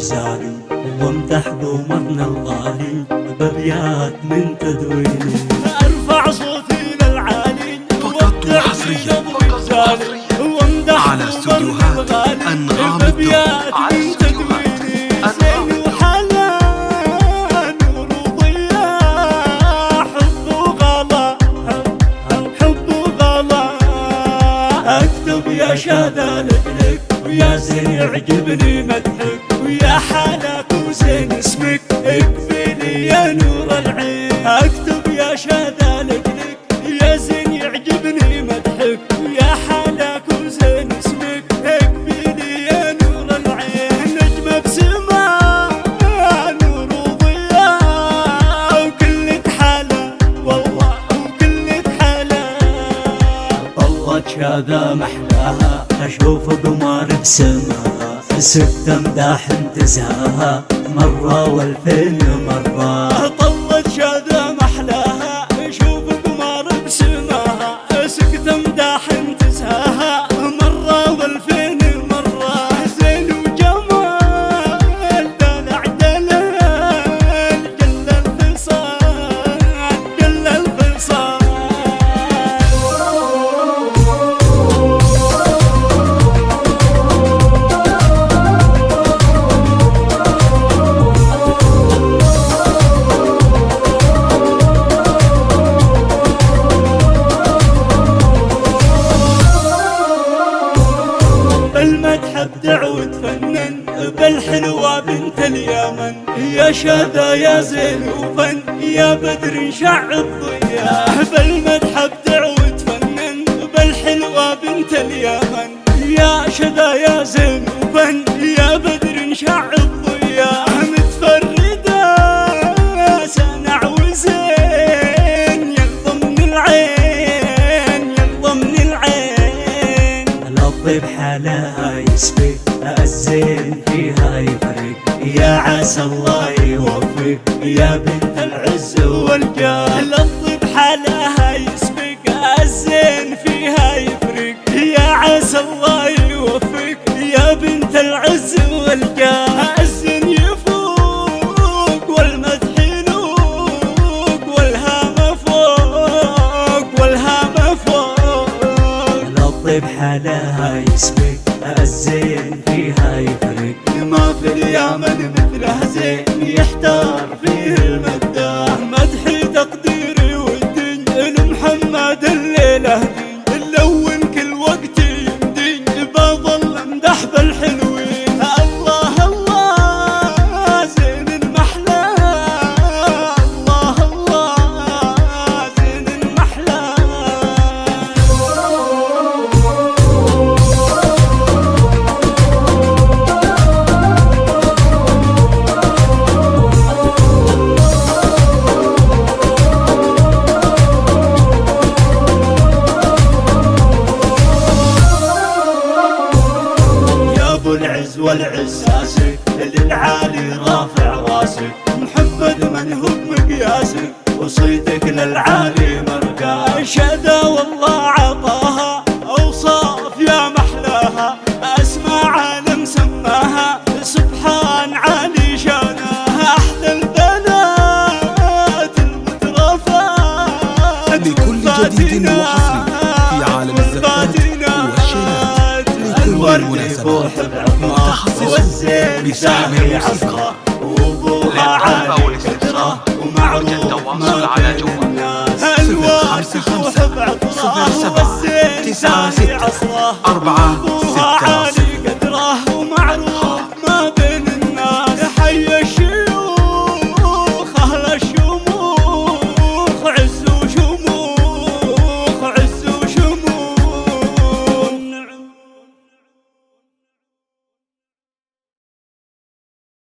غزالي، وامدح قمرنا الغالي بأبيات من تدويني. ارفع صوتي للعالي فقط وحصريا وامدح على استوديوهات أنغام بأبيات من تدويني. زين وحلا نور وضياء، حب وغلا حب وغلا. اكتب يا شذا لك ويا زين يعجبني مدحك، ويا حالك وزين اسمك اكفيني يا نور العين. اكتب يا شذا لك يا زين يعجبني مدحك، ويا حالك وزين اسمك اكفيني يا نور العين. نجمة بسما نور وضياء، وكلك حلا والله وكلك حلا. طلت شذا محلاها اشوف قمر بسماها، سكت امداح انتزاها مرة والفين مرة. طلت شذا محلاها شوف قمر بسماها، سكت امداح انتزاها مرة والفين مرة. زين وجمال دلع دلال جل الخصال جل الخصال. بالمدح ابدع وتفنن بالحلوة بنت اليمن. يا شذا يا زين وفن يا بدر شع الضياء. بالمدح ابدع وتفنن بالحلوة بنت اليمن. يا شذا يا زين وفن يا بدر شع الضياء. متفردة سنع وزين ينضم العين ينضم العين. لطيب حالها يسبق الزين فيها يفرق، يا عسى الله يوفق يا بنت العز والجاه. لطيب حالها يسبق الزين فيها يفرق، يا عسى الله يوفق يا بنت العز والجاه. الزين يفوق والمدح يلوق والهام فوق والهام فوق. لطيب حالها يسبق الزين فيها يفرق، ما في اليمن مثله زين يحتار فيه المداح. مدحي تقديري والدين لمحمد الليلة دين، نلون كل وقت يمدين بظل امدح بالحلوين. الله الله زين المحلى، الله الله زين المحلى. العز والعساسك للعالي رافع راسك، محمد من هو بمقياسك وصيتك للعالي مرقاه. شذا والله عطاها اوصاف يا محلاها، اسماء عالم سماها سبحان عالي شانها. احلى البنات المترفات لكل جديد وحصري في عالم الزفات والشيلات لكل المناسبات. متخصص بسامي عصره وابوها عالي كتره ومعروف التواصل على جوال 055 07 9 6 4